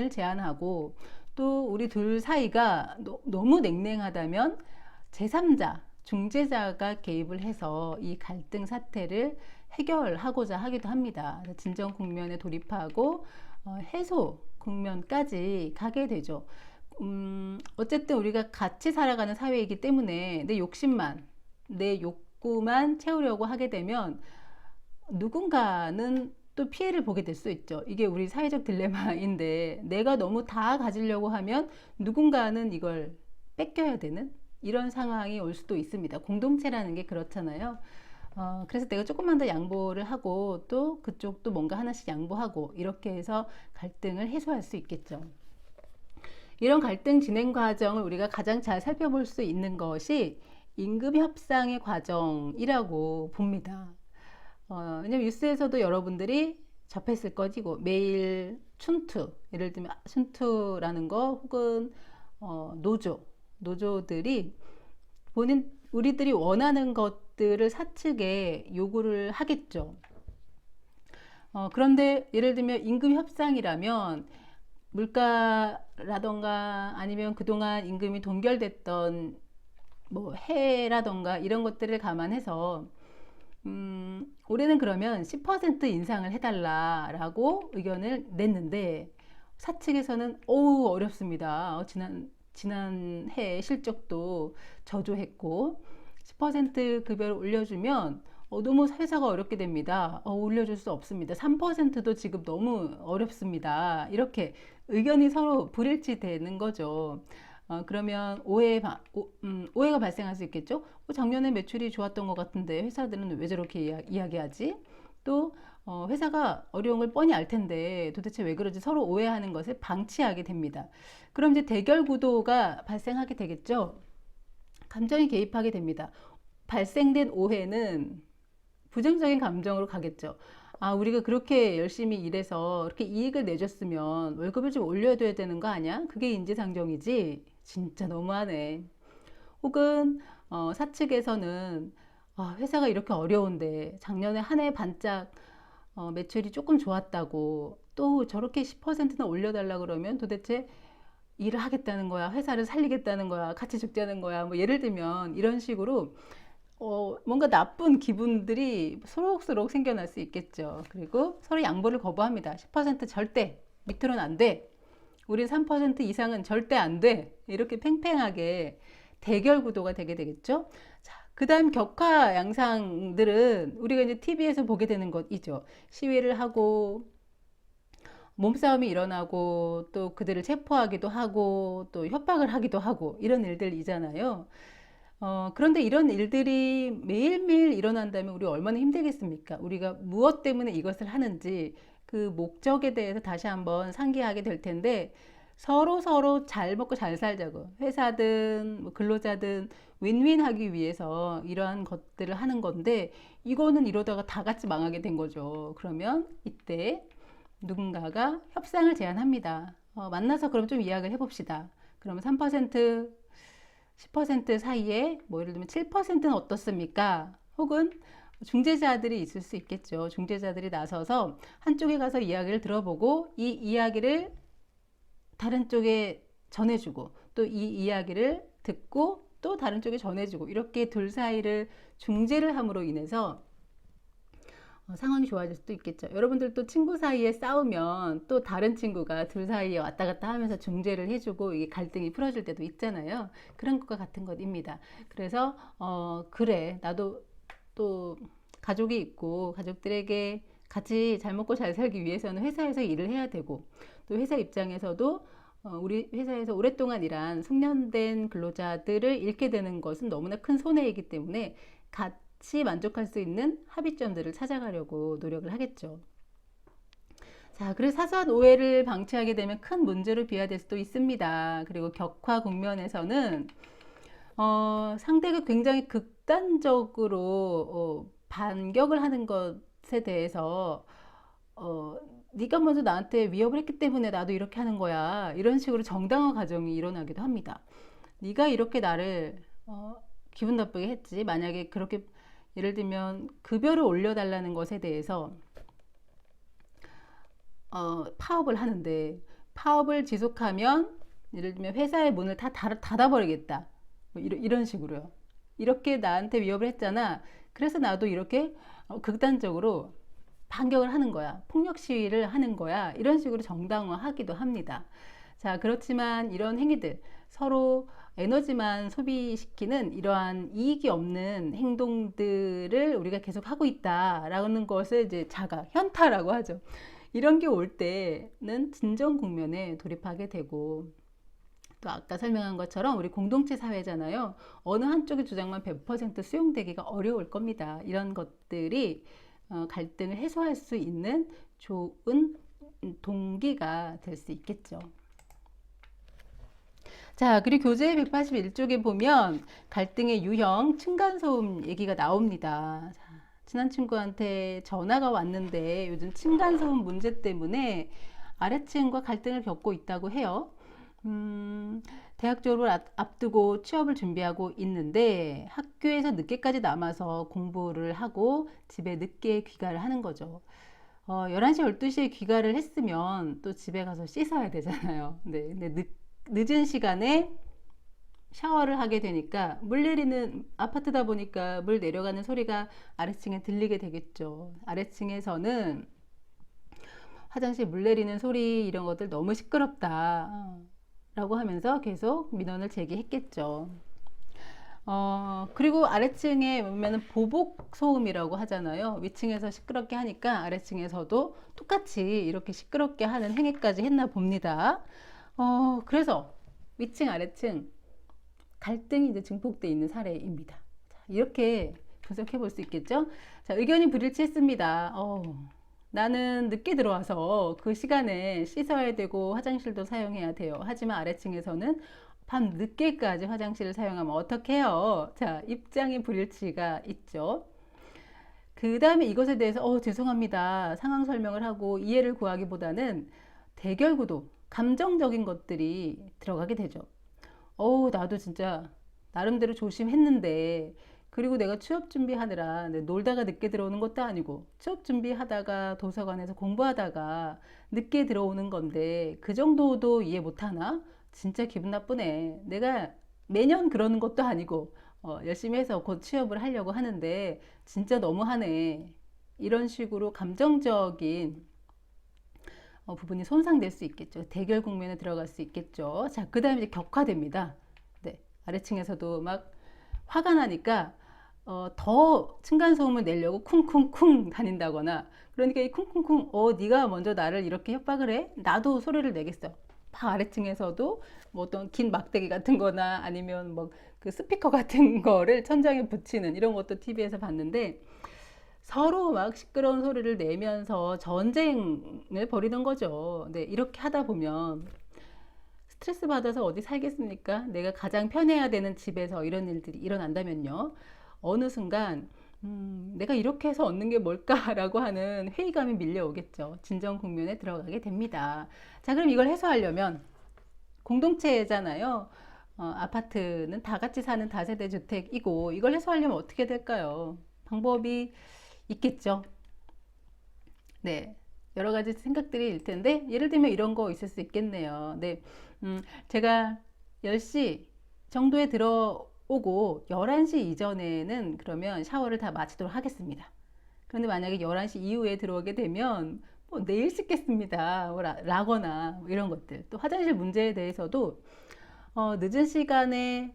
제안하고 또 우리 둘 사이가 너무 냉랭하다면 제3자, 중재자가 개입을 해서 이 갈등 사태를 해결하고자 하기도 합니다. 진정 국면에 돌입하고 해소 국면까지 가게 되죠. 어쨌든 우리가 같이 살아가는 사회이기 때문에 내 욕심만, 내 욕구만 채우려고 하게 되면 누군가는 또 피해를 보게 될 수 있죠. 이게 우리 사회적 딜레마인데 내가 너무 다 가지려고 하면 누군가는 이걸 뺏겨야 되는 이런 상황이 올 수도 있습니다. 공동체라는 게 그렇잖아요. 그래서 내가 조금만 더 양보를 하고 또 그쪽도 뭔가 하나씩 양보하고 이렇게 해서 갈등을 해소할 수 있겠죠. 이런 갈등 진행 과정을 우리가 가장 잘 살펴볼 수 있는 것이 임금 협상의 과정이라고 봅니다. 왜냐면 뉴스에서도 여러분들이 접했을 것이고 매일 춘투, 예를 들면 춘투라는 거 혹은 노조들이 우리들이 원하는 것들을 사측에 요구를 하겠죠. 그런데 예를 들면 임금 협상이라면 물가라던가 아니면 그동안 임금이 동결됐던 뭐 해라던가 이런 것들을 감안해서 올해는 그러면 10% 인상을 해달라라고 의견을 냈는데 사측에서는 어렵습니다. 지난 해 실적도 저조했고 10% 급여를 올려주면 너무 회사가 어렵게 됩니다. 올려줄 수 없습니다. 3%도 지금 너무 어렵습니다. 이렇게 의견이 서로 불일치되는 거죠. 그러면 오해가 발생할 수 있겠죠. 작년에 매출이 좋았던 것 같은데 회사들은 왜 저렇게 이야기하지? 또 회사가 어려운 걸 뻔히 알 텐데 도대체 왜 그러지? 서로 오해하는 것을 방치하게 됩니다. 그럼 이제 대결 구도가 발생하게 되겠죠. 감정이 개입하게 됩니다. 발생된 오해는 부정적인 감정으로 가겠죠. 우리가 그렇게 열심히 일해서 이렇게 이익을 내줬으면 월급을 좀 올려줘야 되는 거 아니야? 그게 인지상정이지? 진짜 너무하네. 혹은 사측에서는 회사가 이렇게 어려운데 작년에 한 해 반짝 매출이 조금 좋았다고 또 저렇게 10%나 올려달라 그러면 도대체 일을 하겠다는 거야? 회사를 살리겠다는 거야? 같이 죽자는 거야? 뭐 예를 들면 이런 식으로 뭔가 나쁜 기분들이 소록소록 생겨날 수 있겠죠. 그리고 서로 양보를 거부합니다. 10% 절대 밑으로는 안 돼. 우리 3% 이상은 절대 안 돼. 이렇게 팽팽하게 대결 구도가 되게 되겠죠. 자, 그 다음 격화 양상들은 우리가 이제 TV에서 보게 되는 것이죠. 시위를 하고 몸싸움이 일어나고 또 그들을 체포하기도 하고 또 협박을 하기도 하고 이런 일들이잖아요. 그런데 이런 일들이 매일매일 일어난다면 우리 얼마나 힘들겠습니까? 우리가 무엇 때문에 이것을 하는지 그 목적에 대해서 다시 한번 상기하게 될 텐데 서로 잘 먹고 잘 살자고 회사든 뭐 근로자든 윈윈하기 위해서 이러한 것들을 하는 건데 이거는 이러다가 다 같이 망하게 된 거죠. 그러면 이때 누군가가 협상을 제안합니다. 만나서 그럼 좀 이야기를 해봅시다. 그러면 3% 10% 사이에 뭐 예를 들면 7%는 어떻습니까? 혹은 중재자들이 있을 수 있겠죠. 중재자들이 나서서 한쪽에 가서 이야기를 들어보고 이 이야기를 다른 쪽에 전해주고 또 이 이야기를 듣고 또 다른 쪽에 전해주고 이렇게 둘 사이를 중재를 함으로 인해서 상황이 좋아질 수도 있겠죠. 여러분들도 친구 사이에 싸우면 또 다른 친구가 둘 사이에 왔다 갔다 하면서 중재를 해주고 이게 갈등이 풀어질 때도 있잖아요. 그런 것과 같은 것입니다. 그래서 그래 나도 또 가족이 있고 가족들에게 같이 잘 먹고 잘 살기 위해서는 회사에서 일을 해야 되고 또 회사 입장에서도 우리 회사에서 오랫동안 일한 숙련된 근로자들을 잃게 되는 것은 너무나 큰 손해이기 때문에 같이 만족할 수 있는 합의점들을 찾아가려고 노력을 하겠죠. 자, 그래서 사소한 오해를 방치하게 되면 큰 문제로 비화될 수도 있습니다. 그리고 격화 국면에서는 상대가 굉장히 극단적으로 반격을 하는 것에 대해서 네가 먼저 나한테 위협을 했기 때문에 나도 이렇게 하는 거야. 이런 식으로 정당화 과정이 일어나기도 합니다. 네가 이렇게 나를 기분 나쁘게 했지. 만약에 그렇게 예를 들면 급여를 올려달라는 것에 대해서 파업을 하는데 파업을 지속하면 예를 들면 회사의 문을 다 닫아버리겠다. 뭐 이런 식으로요. 이렇게 나한테 위협을 했잖아. 그래서 나도 이렇게 극단적으로 반격을 하는 거야. 폭력 시위를 하는 거야. 이런 식으로 정당화하기도 합니다. 자, 그렇지만 이런 행위들, 서로 에너지만 소비시키는 이러한 이익이 없는 행동들을 우리가 계속 하고 있다라는 것을 이제 자각, 현타라고 하죠. 이런 게 올 때는 진정 국면에 돌입하게 되고, 또 아까 설명한 것처럼 우리 공동체 사회잖아요. 어느 한쪽의 주장만 100% 수용되기가 어려울 겁니다. 이런 것들이 갈등을 해소할 수 있는 좋은 동기가 될 수 있겠죠. 자, 그리고 교재 181쪽에 보면 갈등의 유형, 층간소음 얘기가 나옵니다. 자, 친한 친구한테 전화가 왔는데 요즘 층간소음 문제 때문에 아래층과 갈등을 겪고 있다고 해요. 대학 졸업을 앞두고 취업을 준비하고 있는데 학교에서 늦게까지 남아서 공부를 하고 집에 늦게 귀가를 하는 거죠. 11시, 12시에 귀가를 했으면 또 집에 가서 씻어야 되잖아요. 네, 근데 늦은 시간에 샤워를 하게 되니까 물 내리는 아파트다 보니까 물 내려가는 소리가 아래층에 들리게 되겠죠. 아래층에서는 화장실 물 내리는 소리 이런 것들 너무 시끄럽다 라고 하면서 계속 민원을 제기했겠죠. 그리고 아래층에 보면은 보복 소음이라고 하잖아요. 위층에서 시끄럽게 하니까 아래층에서도 똑같이 이렇게 시끄럽게 하는 행위까지 했나 봅니다. 그래서 위층, 아래층 갈등이 이제 증폭되어 있는 사례입니다. 자, 이렇게 분석해 볼 수 있겠죠? 자, 의견이 불일치했습니다. 나는 늦게 들어와서 그 시간에 씻어야 되고 화장실도 사용해야 돼요. 하지만 아래층에서는 밤 늦게까지 화장실을 사용하면 어떡해요? 자, 입장의 불일치가 있죠. 그 다음에 이것에 대해서 죄송합니다. 상황 설명을 하고 이해를 구하기보다는 대결 구도, 감정적인 것들이 들어가게 되죠. 나도 진짜 나름대로 조심했는데, 그리고 내가 취업 준비하느라 놀다가 늦게 들어오는 것도 아니고 취업 준비하다가 도서관에서 공부하다가 늦게 들어오는 건데 그 정도도 이해 못하나? 진짜 기분 나쁘네. 내가 매년 그러는 것도 아니고 열심히 해서 곧 취업을 하려고 하는데 진짜 너무하네. 이런 식으로 감정적인 부분이 손상될 수 있겠죠. 대결 국면에 들어갈 수 있겠죠. 자, 그 다음에 이제 격화됩니다. 네, 아래층에서도 막 화가 나니까 더 층간소음을 내려고 쿵쿵쿵 다닌다거나, 그러니까 이 쿵쿵쿵 네가 먼저 나를 이렇게 협박을 해? 나도 소리를 내겠어. 막 아래층에서도 뭐 어떤 긴 막대기 같은 거나 아니면 뭐 그 스피커 같은 거를 천장에 붙이는 이런 것도 TV에서 봤는데 서로 막 시끄러운 소리를 내면서 전쟁을 벌이는 거죠. 네, 이렇게 하다 보면 스트레스 받아서 어디 살겠습니까? 내가 가장 편해야 되는 집에서 이런 일들이 일어난다면요. 어느 순간 내가 이렇게 해서 얻는 게 뭘까라고 하는 회의감이 밀려오겠죠. 진정 국면에 들어가게 됩니다. 자, 그럼 이걸 해소하려면 공동체잖아요. 아파트는 다 같이 사는 다세대 주택이고 이걸 해소하려면 어떻게 될까요? 방법이 있겠죠. 네. 여러 가지 생각들이 일 텐데 예를 들면 이런 거 있을 수 있겠네요. 네. 제가 10시 정도에 들어오고 11시 이전에는 그러면 샤워를 다 마치도록 하겠습니다. 그런데 만약에 11시 이후에 들어오게 되면 뭐 내일 씻겠습니다. 라거나 뭐 이런 것들. 또 화장실 문제에 대해서도 늦은 시간에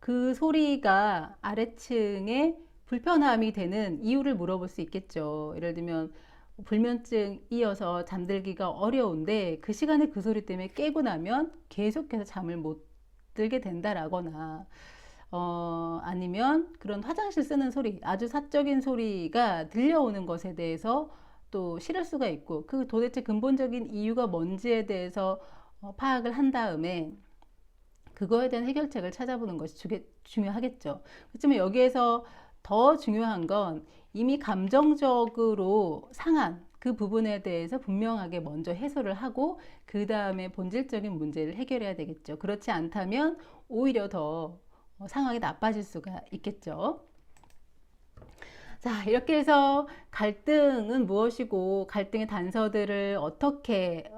그 소리가 아래층에 불편함이 되는 이유를 물어볼 수 있겠죠. 예를 들면 불면증이어서 잠들기가 어려운데 그 시간에 그 소리 때문에 깨고 나면 계속해서 잠을 못 들게 된다라거나 아니면 그런 화장실 쓰는 소리, 아주 사적인 소리가 들려오는 것에 대해서 또 싫을 수가 있고 그 도대체 근본적인 이유가 뭔지에 대해서 파악을 한 다음에 그거에 대한 해결책을 찾아보는 것이 중요하겠죠. 그렇지만 여기에서 더 중요한 건 이미 감정적으로 상한 그 부분에 대해서 분명하게 먼저 해소를 하고 그 다음에 본질적인 문제를 해결해야 되겠죠. 그렇지 않다면 오히려 더 상황이 나빠질 수가 있겠죠. 자, 이렇게 해서 갈등은 무엇이고 갈등의 단서들을 어떻게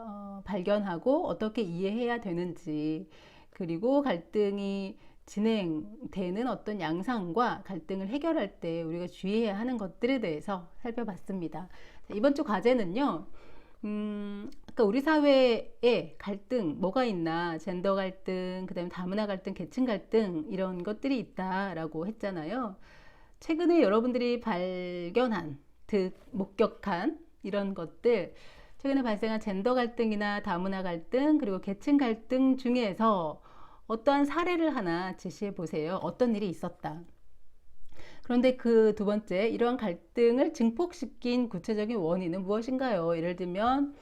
발견하고 어떻게 이해해야 되는지, 그리고 갈등이 진행되는 어떤 양상과 갈등을 해결할 때 우리가 주의해야 하는 것들에 대해서 살펴봤습니다. 자, 이번 주 과제는요, 그러니까 우리 사회에 갈등 뭐가 있나? 젠더 갈등, 그다음에 다문화 갈등, 계층 갈등 이런 것들이 있다라고 했잖아요. 최근에 여러분들이 발견한, 목격한 이런 것들, 최근에 발생한 젠더 갈등이나 다문화 갈등, 그리고 계층 갈등 중에서 어떠한 사례를 하나 제시해 보세요. 어떤 일이 있었다. 그런데 그 두 번째, 이러한 갈등을 증폭시킨 구체적인 원인은 무엇인가요? 예를 들면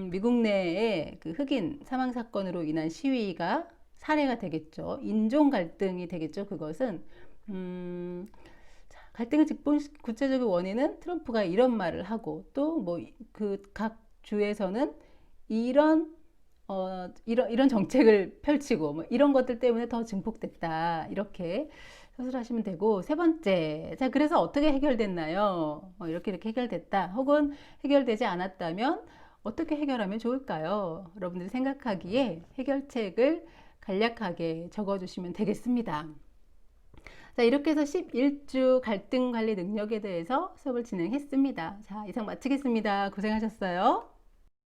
미국 내에 그 흑인 사망 사건으로 인한 시위가 사례가 되겠죠. 인종 갈등이 되겠죠. 그것은 갈등의 구체적인 원인은 트럼프가 이런 말을 하고 또 뭐 그 각 주에서는 이런 정책을 펼치고 뭐 이런 것들 때문에 더 증폭됐다. 이렇게 서술하시면 되고, 세 번째, 자, 그래서 어떻게 해결됐나요? 이렇게 해결됐다. 혹은 해결되지 않았다면 어떻게 해결하면 좋을까요? 여러분들이 생각하기에 해결책을 간략하게 적어주시면 되겠습니다. 자, 이렇게 해서 11주 갈등 관리 능력에 대해서 수업을 진행했습니다. 자, 이상 마치겠습니다. 고생하셨어요.